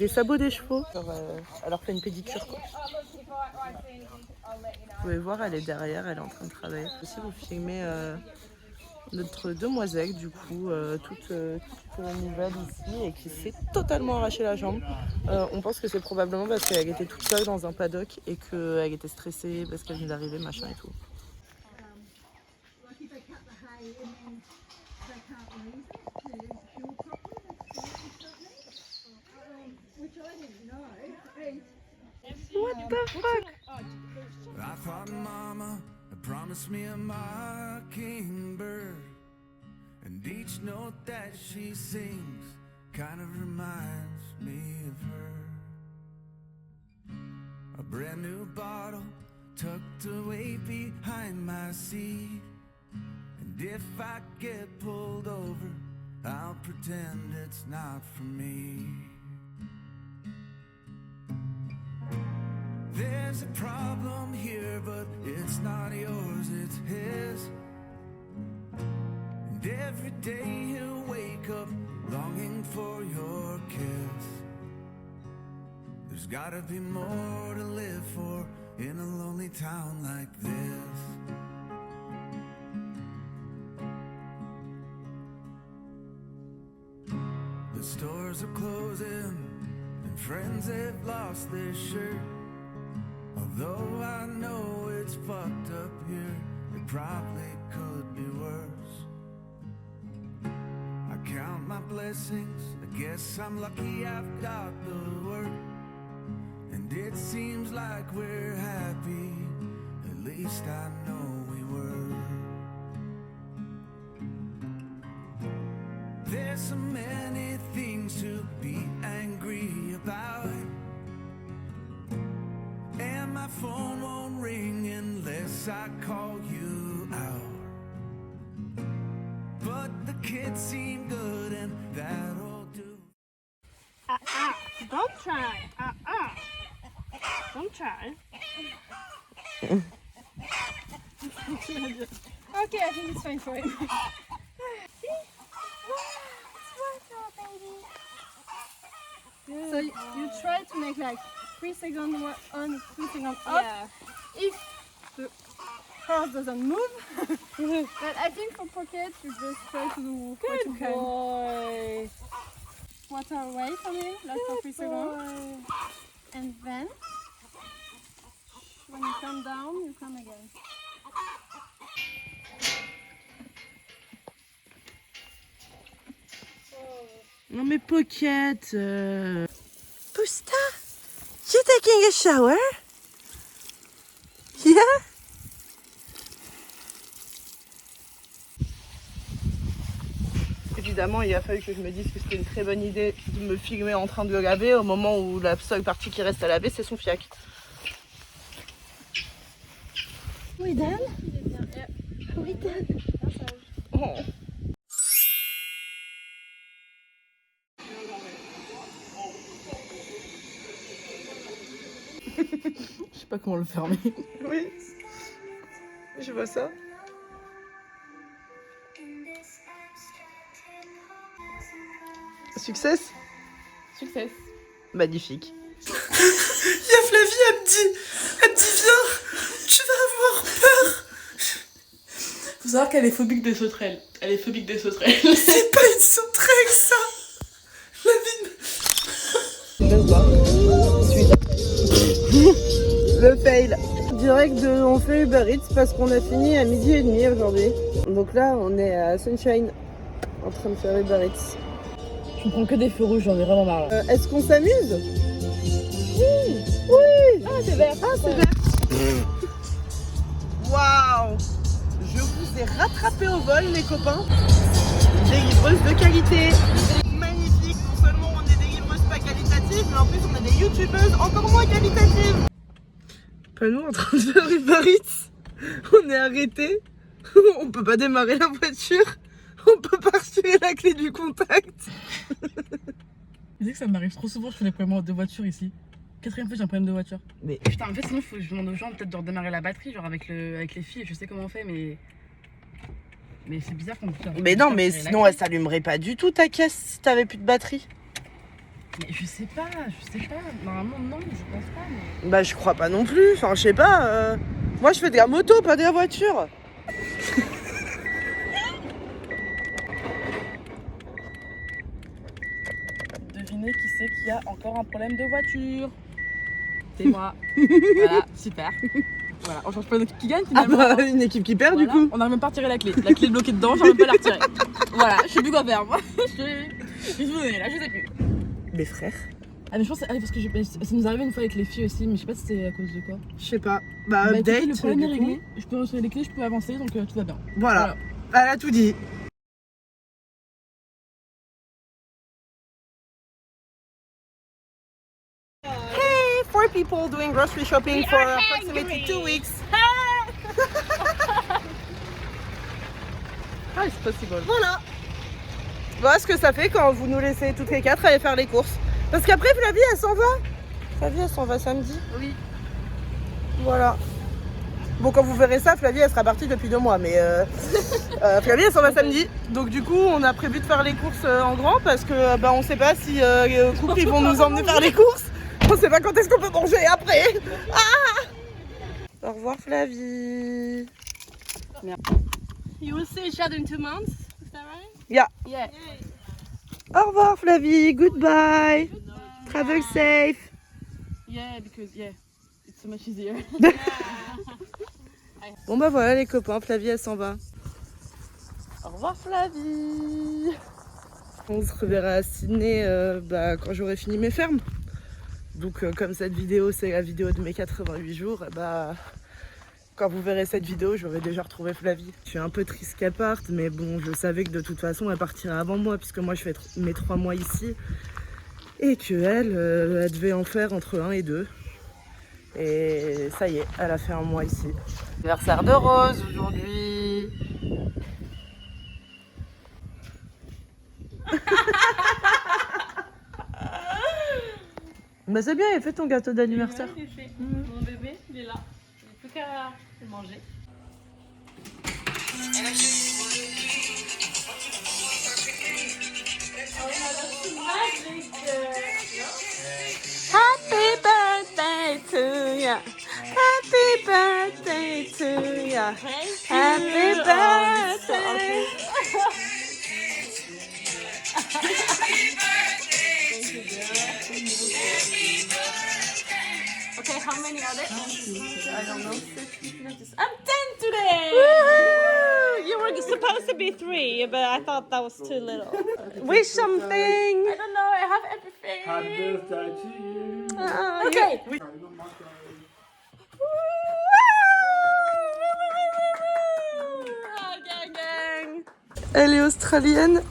sabots des chevaux. Genre, elle leur fait une pédicure, quoi. Vous pouvez voir, elle est derrière, elle est en train de travailler. Aussi, vous filmez notre demoiselle, du coup, toute nouvelle ici et qui s'est totalement arraché la jambe. On pense que c'est probablement parce qu'elle était toute seule dans un paddock et qu'elle était stressée parce qu'elle venait d'arriver, machin et tout. What the fuck? I thought Mama had promised me a mockingbird, and each note that she sings kind of reminds me of her. A brand new bottle tucked away behind my seat, and if I get pulled over, I'll pretend it's not for me. There's a problem here, but it's not yours, it's his. And every day he'll wake up longing for your kiss. There's gotta be more to live for in a lonely town like this. The stores are closing and friends have lost their shirt. Although I know it's fucked up here, it probably could be worse. I count my blessings, I guess I'm lucky I've got the work. And it seems like we're happy, at least I know we were. There's so many things to be angry about, and my phone won't ring unless I call you out. But the kids seem good and that'll do. Don't try. Don't try. Okay, I think it's fine for him. So you try to make like 3 seconds on, 3 seconds off. Yeah. If the horse doesn't move, but I think for pocket you just try to do what you can. Boy. Water away from him, like for 3 seconds, and then when you come down, you come again. Non mais Pocket Busta, you taking a shower? Yeah? évidemment, il a fallu que je me dise que c'était une très bonne idée de me filmer en train de le laver au moment où la seule partie qui reste à laver, c'est son fiac. Oui, Dan? Oui, Dan. Oh. Je sais pas comment le fermer. Oui, je vois ça. Succès? Succès. Magnifique. Il y a Flavie, elle me dit viens, tu vas avoir peur. Faut savoir qu'elle est phobique des sauterelles. Elle est phobique des sauterelles. C'est pas une sauterelle ça. Le fail. Direct de on fait Uber Eats parce qu'on a fini à 12h30 aujourd'hui. Donc là on est à Sunshine en train de faire Uber Eats. Je prends que des feux rouges, j'en ai vraiment marre. Est-ce qu'on s'amuse? Oui. Oui. Ah, c'est vert. Ah, c'est vert. Waouh. Je vous ai rattrapé au vol les copains. Des livreuses de qualité. Magnifique. Non seulement on est des livreuses pas qualitatives, mais en plus on est des youtubeuses encore moins qualitatives. Pas nous en train de faire Uber Eats. On est arrêtés. On peut pas démarrer la voiture. On peut pas retirer la clé du contact. Tu sais que ça m'arrive trop souvent, je fais des problèmes de voiture ici. 4ème fois j'ai un problème de voiture. Mais putain, en fait sinon faut que je demande aux gens peut-être de redémarrer la batterie, genre avec les filles, je sais comment on fait mais c'est bizarre qu'on puisse. Mais non, mais sinon elle s'allumerait pas du tout ta caisse si t'avais plus de batterie. Mais je sais pas. Normalement non, je pense pas. Mais... Bah je crois pas non plus, enfin je sais pas. Moi je fais de la moto, pas de la voiture. Devinez qui c'est qui a encore un problème de voiture. C'est moi. Voilà, super. Voilà, on change pas d'équipe qui gagne finalement. Ah bah une équipe qui perd Voilà, du coup. on a même pas retiré la clé. La clé est bloquée dedans, j'arrive même pas à la retirer. Voilà, je sais plus quoi faire moi. Je vous donner là, je sais plus. Les frères. Ah mais je pense que parce que ça nous arrivait une fois avec les filles aussi, mais je sais pas si c'était à cause de quoi. Je sais pas. Bah Écoutez, update le problème est du coup. réglé, je peux retirer les clés, je peux avancer, donc tout va bien. Voilà. Elle a tout dit. Hey, 4 people doing grocery shopping for approximately 2 weeks. Ah, it's possible. Voilà. Voilà ce que ça fait quand vous nous laissez toutes les 4 aller faire les courses. Parce qu'après Flavie elle s'en va. Flavie elle s'en va samedi. Oui. Voilà. Bon quand vous verrez ça, Flavie elle sera partie depuis 2 mois. Mais Flavie elle s'en va samedi. Donc du coup on a prévu de faire les courses en grand parce que bah, on sait pas si le couple ils vont nous emmener faire les courses. On sait pas quand est-ce qu'on peut manger après. Ah au revoir Flavie. You will see each other in 2 months, is that right? Yeah. Yeah. Au revoir Flavie, goodbye. Travel safe. Yeah, because it's so much easier. Bon bah voilà les copains, Flavie elle s'en va. Au revoir Flavie. On se reverra à Sydney quand j'aurai fini mes fermes. Donc comme cette vidéo c'est la vidéo de mes 88 jours, quand vous verrez cette vidéo j'aurai déjà retrouvé Flavie. Je suis un peu triste qu'elle parte, mais bon je savais que de toute façon elle partirait avant moi puisque moi je fais mes 3 mois ici. Et qu'elle elle devait en faire entre 1 et 2. Et ça y est, elle a fait 1 mois ici. Anniversaire de Rose aujourd'hui. Bah c'est bien, elle fait ton gâteau d'anniversaire. Mon bébé, il est là. Il n'y a plus qu'à le manger. Happy birthday to ya. Happy birthday to ya. Happy birthday. Okay, how many are there? I don't know. I'm 10 today! Woo! You were supposed to be 3, but I thought that was too little. Wish something. I don't know, I have everything. Happy birthday to you. Okay. Elle est australienne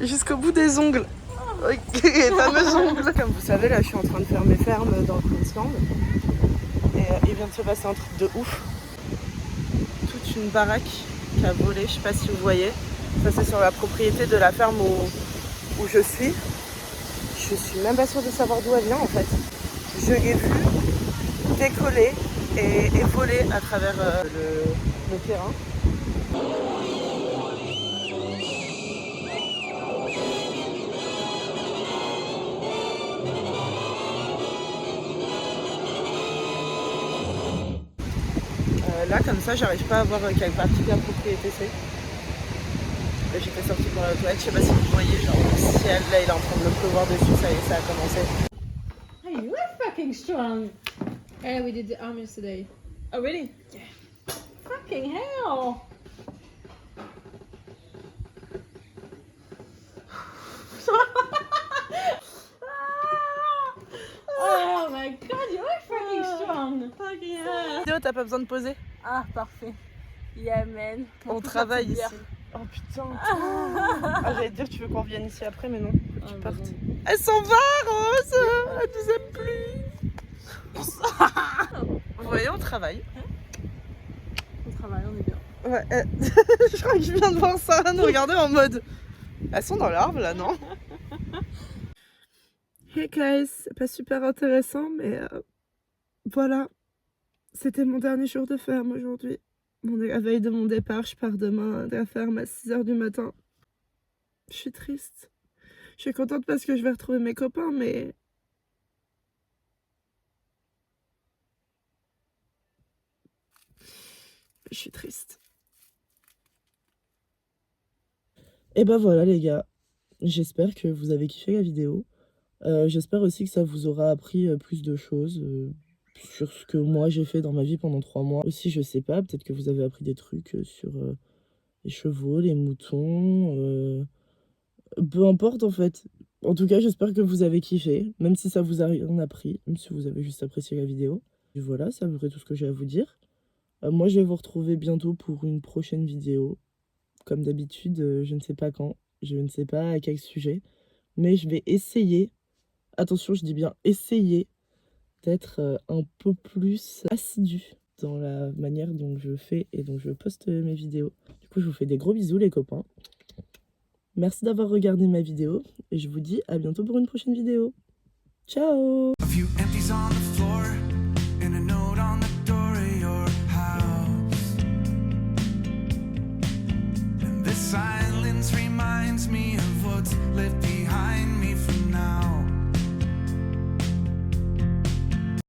jusqu'au bout des ongles. Ok, les fameux ongles. Comme vous savez, là, je suis en train de faire mes fermes dans le Queensland. Et il vient de se passer un truc de ouf. Toute une baraque qui a volé, je sais pas si vous voyez. Ça, c'est sur la propriété de la ferme où je suis. Je suis même pas sûre de savoir d'où elle vient en fait. Je l'ai vue décoller et voler à travers le terrain. Là, comme ça, j'arrive pas à voir quelle partie de la propriété c'est. Là, j'étais sortie pour la toilette, je sais pas si vous voyez, genre le ciel, là, il est en train de me pleuvoir dessus, ça y est, ça a commencé. Hey, you are fucking strong. Hey, we did the arm yesterday. Oh, really? Yeah. Fucking hell. Oh my god, you are fucking strong. Fucking hell. Théo, t'as pas besoin de poser? Ah, parfait. Yeah, man. On travaille ici. Oh putain. Ah, j'allais te dire, tu veux qu'on revienne ici après, mais non, faut que tu partes. Elle s'en va, Rose. Elle nous aime plus. Vous voyez, on travaille. On travaille, on est bien. Ouais, je crois que je viens de voir Sarah nous regarder en mode... Elles sont dans l'arbre, là, non? Hey guys, c'est pas super intéressant, mais voilà. C'était mon dernier jour de ferme aujourd'hui. On est la veille de mon départ, je pars demain de la ferme à 6h du matin. Je suis triste. Je suis contente parce que je vais retrouver mes copains, mais... Je suis triste. Et bah voilà les gars, j'espère que vous avez kiffé la vidéo. J'espère aussi que ça vous aura appris plus de choses sur ce que moi j'ai fait dans ma vie pendant 3 mois. Aussi, je sais pas, peut-être que vous avez appris des trucs sur les chevaux, les moutons, peu importe en fait. En tout cas, j'espère que vous avez kiffé, même si ça vous a rien appris, même si vous avez juste apprécié la vidéo. Et voilà, c'est à peu près tout ce que j'ai à vous dire. Moi, je vais vous retrouver bientôt pour une prochaine vidéo. Comme d'habitude, je ne sais pas quand, je ne sais pas à quel sujet, mais je vais essayer, attention, je dis bien essayer, d'être un peu plus assidue dans la manière dont je fais et dont je poste mes vidéos. Du coup, je vous fais des gros bisous les copains. Merci d'avoir regardé ma vidéo et je vous dis à bientôt pour une prochaine vidéo. Ciao! A few empties on the floor and a note on the door of your house. And this silence reminds me of what's left behind.